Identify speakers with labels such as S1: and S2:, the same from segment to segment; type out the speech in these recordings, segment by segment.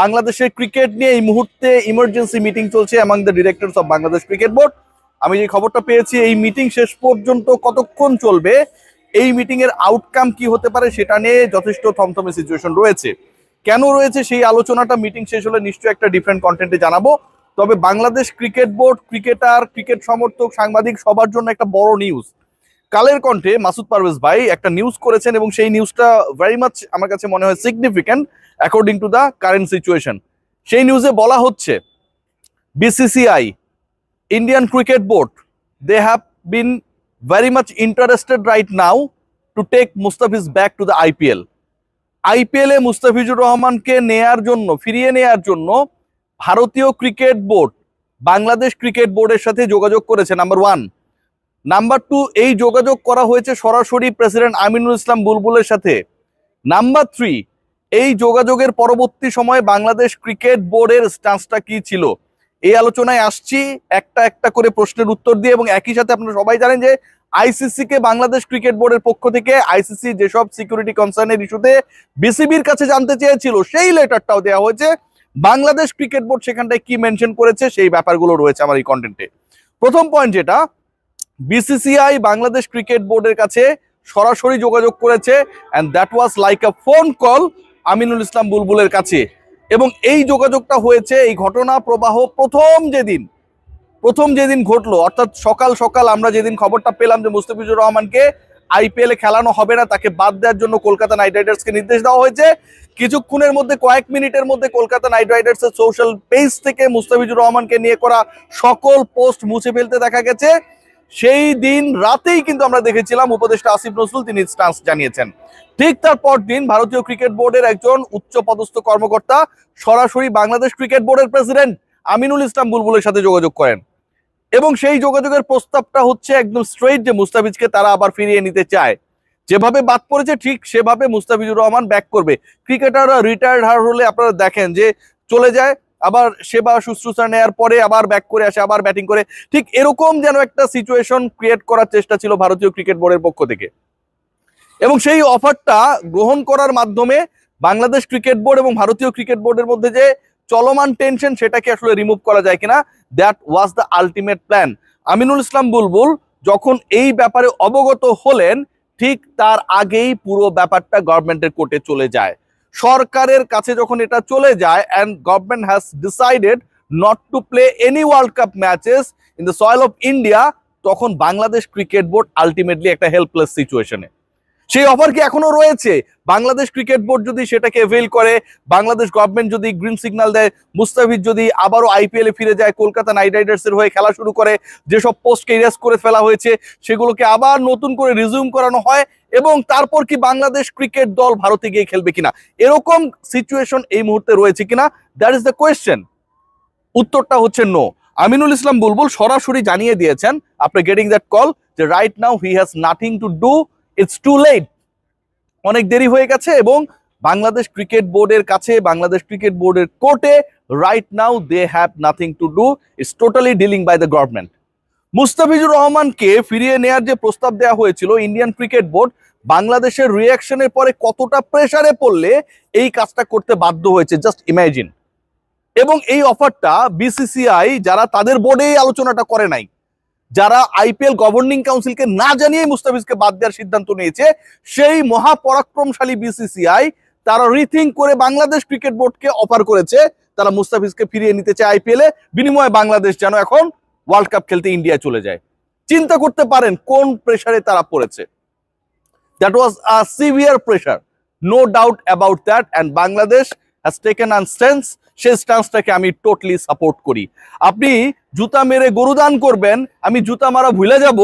S1: বাংলাদেশের ক্রিকেট নিয়ে এই মুহূর্তে ইমার্জেন্সি মিটিং চলছে among the directors of Bangladesh cricket board. আমি যে খবরটা পেয়েছি, এই মিটিং শেষ পর্যন্ত কতক্ষণ চলবে, এই মিটিং এর আউটকাম কি হতে পারে সেটা নিয়ে যথেষ্ট থমথমে সিচুয়েশন রয়েছে। কেন রয়েছে সেই আলোচনাটা মিটিং শেষ হলে নিশ্চয়ই একটা ডিফারেন্ট কন্টেন্টে জানাবো। তবে Bangladesh cricket board, cricketer, cricket সমর্থক, সাংবাদিক সবার জন্য একটা বড় নিউজ। কালের কণ্ঠে মাসুদ পারভেজ ভাই একটা নিউজ করেছেন এবং সেই নিউজটা ভেরি মাচ আমার কাছে মনে হয় significant according to the current situation. সেই নিউজে বলা হচ্ছে BCCI, Indian cricket board, they have been very much interested right now to take Mustafiz back to the IPL. IPL এ মুস্তাফিজুর রহমানকে নেয়ার জন্য, ফিরিয়ে নেয়ার জন্য ভারতীয় ক্রিকেট বোর্ড বাংলাদেশ ক্রিকেট বোর্ডের সাথে যোগাযোগ করেছে, নাম্বার ওয়ান। নাম্বার টু, এই যোগাযোগ করা হয়েছে সরাসরি প্রেসিডেন্ট আমিনুল ইসলাম বুলবুলের সাথে। নাম্বার থ্রি, এই যোগাযোগের পরবর্তী সময়ে বাংলাদেশ ক্রিকেট বোর্ডের স্ট্যান্সটা কি ছিল, এই আলোচনায় আসছি একটা একটা করে প্রশ্নের উত্তর দিয়ে। এবং একই সাথে আপনারা সবাই জানেন যে আইসিসি কে বাংলাদেশ ক্রিকেট বোর্ডের পক্ষ থেকে আইসিসি যেসব সিকিউরিটি কনসার্নের ইস্যুতে বিসিবির কাছে জানতে চেয়েছিল সেই লেটারটাও দেওয়া হয়েছে। বাংলাদেশ ক্রিকেট বোর্ড সেখানটায় কি মেনশন করেছে সেই ব্যাপারগুলো রয়েছে আমার এই কন্টেন্টে। প্রথম পয়েন্ট যেটা, বিসিসিআই বাংলাদেশ ক্রিকেট বোর্ডের কাছে সরাসরি যোগাযোগ করেছে and that was like a phone call Aminul Islam বুলবুলের কাছে। এবং এই যোগাযোগটা হয়েছে, এই ঘটনা প্রবাহ প্রথম যেদিন ঘটলো, অর্থাৎ সকাল সকাল আমরা যেদিন খবরটা পেলাম যে মুস্তাফিজুর রহমানকে আইপিএল এ খেলানো হবে না, তাকে বাদ দেওয়ার জন্য কলকাতা নাইট রাইডার্সকে নির্দেশ দেওয়া হয়েছে। কিছুক্ষণের মধ্যে, কয়েক মিনিটের মধ্যে কলকাতা নাইট রাইডার্সের সোশ্যাল পেজ থেকে মুস্তাফিজুর রহমানকে নিয়ে করা সকল পোস্ট মুছে ফেলতে দেখা গেছে। সেই দিন রাতেই কিন্তু আমরা দেখেছিলাম উপদেষ্টা আসিফ নজরুল তিনি স্ট্যান্স জানিয়েছেন। ঠিক তার পরদিন ভারতীয় ক্রিকেট বোর্ডের একজন উচ্চ পদস্থ কর্মকর্তা সরাসরি বাংলাদেশ ক্রিকেট বোর্ডের প্রেসিডেন্ট আমিনুল ইসলাম বুলবুলের সাথে যোগাযোগ করেন এবং সেই যোগাযোগের প্রস্তাবটা হচ্ছে একদম স্ট্রেইট যে মুস্তাফিজকে তারা আবার ফিরিয়ে নিতে চায়। যেভাবে বাদ পড়েছে ঠিক সেভাবে মুস্তাফিজুর রহমান ব্যাক করবে। ক্রিকেটাররা রিটায়ার্ড হলে আপনারা দেখেন যে চলে যায়, আবার সেবা শুশ্রূষা নেওয়ার পরে আবার ব্যাক করে আসে, আবার ব্যাটিং করে। ঠিক এরকম যেন একটা সিচুয়েশন ক্রিয়েট করার চেষ্টা ছিল ভারতীয় ক্রিকেট বোর্ডের পক্ষ থেকে। এবং সেই অফারটা গ্রহণ করার মাধ্যমে বাংলাদেশ ক্রিকেট বোর্ড এবং ভারতীয় ক্রিকেট বোর্ডের মধ্যে যে চলমান টেনশন সেটাকে আসলে রিমুভ করা যায় কিনা, that was the ultimate plan. Aminul Islam Bulbul যখন এই ব্যাপারে অবগত হলেন, ঠিক তার আগেই পুরো ব্যাপারটা গভর্নমেন্টের কোর্টে চলে যায়। সরকারের কাছে যখন এটা চলে যায় and government has decided not to play any world cup matches in the soil of India, তখন বাংলাদেশ ক্রিকেট বোর্ড আলটিমেটলি একটা হেল্পলেস সিচুয়েশনে। সেই অফার কি এখনো রয়েছে? বাংলাদেশ ক্রিকেট বোর্ড যদি সেটাকে এভেল করে, বাংলাদেশ গভর্নমেন্ট যদি গ্রিন সিগন্যাল দেয়, মুস্তাফিজ যদি আবারও আইপিএল এ ফিরে যায়, কলকাতা নাইট রাইডার্সের হয়ে খেলা শুরু করে, যেসব পোস্টকে ইরেজ করে ফেলা হয়েছে সেগুলোকে আবার নতুন করে রিজিউম করানো হয়, এবং তারপর কি বাংলাদেশ ক্রিকেট দল ভারতে গিয়ে খেলবে কিনা, এরকম সিচুয়েশন এই মুহূর্তে রয়েছে কিনা, দ্যাট ইজ দ্য কোয়েশ্চেন। উত্তরটা হচ্ছে নো। আমিনুল ইসলাম বুলবুল সরাসরি জানিয়ে দিয়েছেন, আপনি গেটিং দ্যাট কল, যে right now he has nothing to do, it's too late, অনেক দেরি হয়ে গেছে। এবং বাংলাদেশ ক্রিকেট বোর্ডের কাছে, বাংলাদেশ ক্রিকেট বোর্ডের কোর্টে right now they have nothing to do, it's totally dealing by the government. Mustafizur রহমানকে ফিরিয়ে নেয়ার যে প্রস্তাব দেওয়া হয়েছিল, ইন্ডিয়ান ক্রিকেট বোর্ড বাংলাদেশের রিয়াকশনের পরে কতটা প্রেসারে পড়লে এই কাজটা করতে বাধ্য হয়েছে, জাস্ট ইমাজিন। এবং এই অফারটা বিসিসিআই, যারা তাদের বোর্ডে এই আলোচনাটা করে নাই, যারা আইপিএল গভর্নিং কাউন্সিলকে না জানিয়ে মুস্তাফিজকে বাদ দেওয়ার সিদ্ধান্ত নিয়েছে, সেই মহাপরাক্রমশালী বিসিসিআই তারা রিথিঙ্ক করে বাংলাদেশ ক্রিকেট বোর্ডকে অফার করেছে, তারা মুস্তাফিজকে ফিরিয়ে নিতে চায় আইপিএল এ, বিনিময়ে বাংলাদেশ যেন এখন ওয়ার্ল্ড কাপ খেলতে ইন্ডিয়ায় চলে যায়। চিন্তা করতে পারেন কোন প্রেসারে তারা পড়েছে। That was a severe pressure, no doubt about that, and Bangladesh has taken an stance. সেই স্ট্যান্সটাকে আমি টোটালি সাপোর্ট করি। আপনি জুতা মেরে গরু দান করবেন, আমি জুতা মারা ভুলে যাব,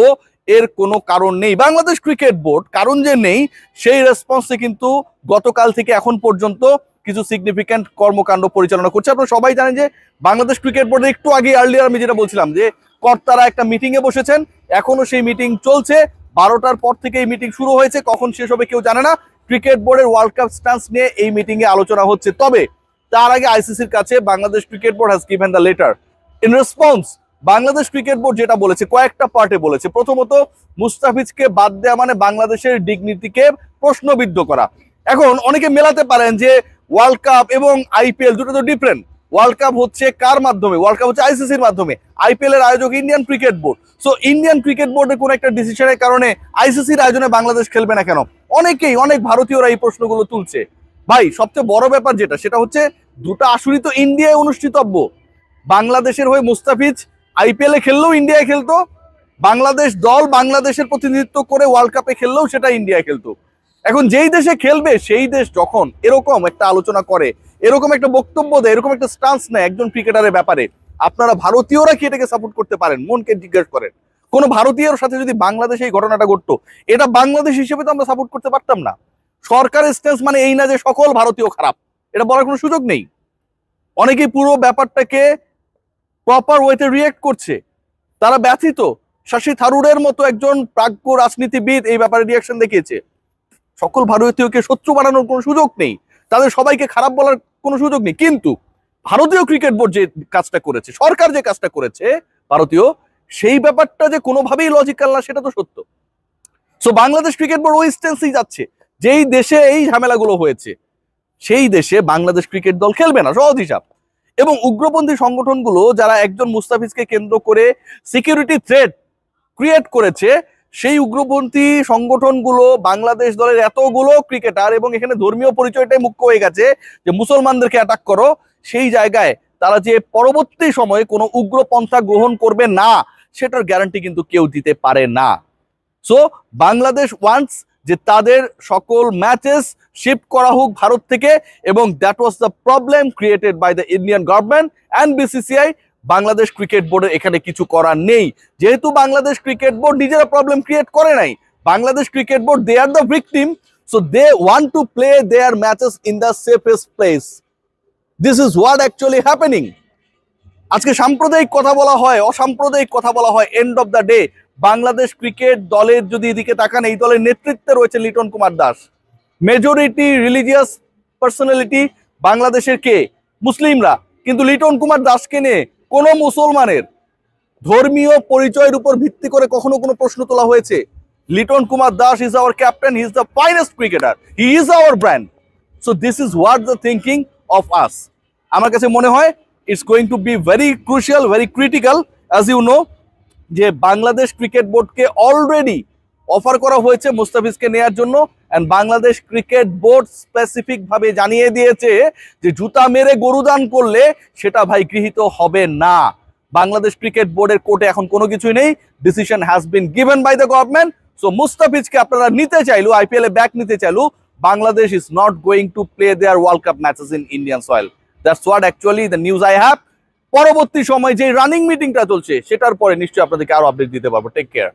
S1: এর কোনো কারণ নেই। বাংলাদেশ ক্রিকেট বোর্ড কারণ যে নেই, সেই রেসপন্সে কিন্তু গতকাল থেকে এখন পর্যন্ত কিছু সিগনিফিক্যান্ট কর্মকাণ্ড পরিচালনা করছে। আপনারা সবাই জানেন যে বাংলাদেশ ক্রিকেট বোর্ডের একটু আগে আর্লিয়ার আমি যেটা বলছিলাম যে কর্তারা একটা মিটিং এ বসেছেন, এখনো সেই মিটিং চলছে। 12টার পর থেকে এই মিটিং শুরু হয়েছে, কখন শেষ হবে কেউ জানে না। ক্রিকেট বোর্ডের ওয়ার্ল্ড কাপ স্ট্যান্স নিয়ে এই মিটিং এ আলোচনা হচ্ছে। তবে তার আগে আইসিসির কাছে Bangladesh cricket board has given the letter. In response Bangladesh cricket board যেটা বলেছে, কয়েকটা পার্টে বলেছে। প্রথমত, মুস্তাফিজকে বাদ দেওয়া মানে বাংলাদেশের ডিগনিটিকে প্রশ্নবিদ্ধ করা। এখন অনেকে মেলাতে পারেন যে ওয়ার্ল্ড কাপ এবং আইপিএল দুটো তো ডিফারেন্ট। ওয়ার্ল্ড কাপ হচ্ছে কার মাধ্যমে? ওয়ার্ল্ড কাপ হচ্ছে আইসিসির মাধ্যমে। আইপিএল এর আয়োজক Indian cricket board. So Indian cricket বোর্ডের কোন একটা ডিসিশনের কারণে আইসিসির আয়োজনে বাংলাদেশ খেলবে না কেন? অনেক ভারতীয়রা এই প্রশ্নগুলো তুলছে। ভাই সবচেয়ে বড় ব্যাপার যেটা, সেটা হচ্ছে দুটো আসরই তো ইন্ডিয়ায় অনুষ্ঠিতব্য। বাংলাদেশের হয়ে মুস্তাফিজ আইপিএল এ খেললেও ইন্ডিয়ায় খেলতো, বাংলাদেশ দল বাংলাদেশের প্রতিনিধিত্ব করে ওয়ার্ল্ড কাপে খেললেও সেটা ইন্ডিয়ায় খেলতো। এখন যেই দেশে খেলবে সেই দেশ যখন এরকম একটা আলোচনা করে, এরকম একটা বক্তব্য দেয়, এরকম একটা স্টান্স নেয় একজন ক্রিকেটারের ব্যাপারে, আপনারা ভারতীয়রা কি এটাকে সাপোর্ট করতে পারেন? মনকে জিজ্ঞেস করেন। কোন ভারতীয়র সাথে যদি বাংলাদেশে এই ঘটনাটা ঘটতো, এটা বাংলাদেশ হিসেবে তো আমরা সাপোর্ট করতে পারতাম না। সরকারের স্ট্যান্স মানে এই না যে সকল ভারতীয় খারাপ, এটা বলার কোনো সুযোগ নেই। অনেকেই পুরো ব্যাপারটাকে প্রপার ওয়েতে রিয়েক্ট করছে, তারা ব্যথিত। শশী থারুরের মতো একজন প্রাজ্ঞ রাজনীতিবিদ এই ব্যাপারে রিয়াকশন দেখিয়েছে। সকল ভারতীয়কে শত্রু বানানোর কোনো সুযোগ নেই, তাদের সবাইকে খারাপ বলার কোনো সুযোগ নেই। কিন্তু ভারতীয় ক্রিকেট বোর্ড যে কাজটা করেছে, সরকার যে কাজটা করেছে ভারতীয়, সেই ব্যাপারটা যে কোনোভাবেই লজিক্যাল না সেটা তো সত্য। সো বাংলাদেশ ক্রিকেট বোর্ড ওই স্টেন্সেই যাচ্ছে, যেই দেশে এই ঝামেলাগুলো হয়েছে সেই দেশে বাংলাদেশ ক্রিকেট দল খেলবে না, সহজ হিসাব। এবং উগ্রপন্থী সংগঠনগুলো যারা একজন মুস্তাফিজকে কেন্দ্র করে সিকিউরিটি থ্রেট ক্রিয়েট করেছে, সেই উগ্রপন্থী সংগঠনগুলো বাংলাদেশ দলের এতগুলো ক্রিকেটার, এবং এখানে ধর্মীয় পরিচয়টাই মুখ্য হয়ে গেছে যে মুসলমানদেরকে অ্যাটাক করো, সেই জায়গায় তারা যে পরবর্তী সময়ে কোনো উগ্রপন্থা গ্রহণ করবে না সেটার গ্যারান্টি কিন্তু কেউ দিতে পারে না। সো বাংলাদেশ ওয়ান্টস যে তাদের সকল ম্যাচেস শিফট করা হোক ভারত থেকে, এবং that was the problem created by the Indian government and BCCI. Bangladesh cricket বোর্ডের এখানে কিছু করার নেই, যেহেতু বাংলাদেশ ক্রিকেট বোর্ড নিজেরা প্রবলেম ক্রিয়েট করে নাই। Bangladesh cricket board, they are the victim, so they want to play their matches in the safest place. This is what actually happening. আজকে সাম্প্রদায়িক কথা বলা হয়, অসাম্প্রদায়িক কথা বলা হয়, end of the day Bangladesh cricket দলের যদি এদিকে তাকান, এই দলের নেতৃত্বে রয়েছে Liton Kumar Das. Majority religious personality বাংলাদেশের কে? মুসলিমরা। কিন্তু লিটন কুমার দাসকে নিয়ে কোনো মুসলমানের ধর্মীয় পরিচয়ের উপর ভিত্তি করে কখনো কোনো প্রশ্ন তোলা হয়েছে? Liton Kumar Das is our captain, he is the finest cricketer, he is our brand. So this is what the thinking of us. আমার কাছে মনে হয় it's going to be very crucial, very critical, as you know, যে Bangladesh cricket বোর্ডকে already offer করা হয়েছে মুস্তাফিজকে নেয়ার জন্য, and Bangladesh cricket board specific ভাবে জানিয়ে দিয়েছে যে জুতা মেরে গরু দান করলে সেটা ভাই গৃহীত হবে না। বাংলাদেশ ক্রিকেট বোর্ডের কোর্টে এখন কোনো কিছুই নেই, decision has been given by the government. So মুস্তাফিজকে আপনারা নিতে চাইলো, আইপিএল এ ব্যাক নিতে চাইলো, Bangladesh is not going to play their world cup matches in Indian soil. That's what actually the news I have. পরবর্তী সময় যে রানিং মিটিংটা চলছে সেটার পরে নিশ্চয়ই আপনাদেরকে আরো আপডেট দিতে পারবো। Take care.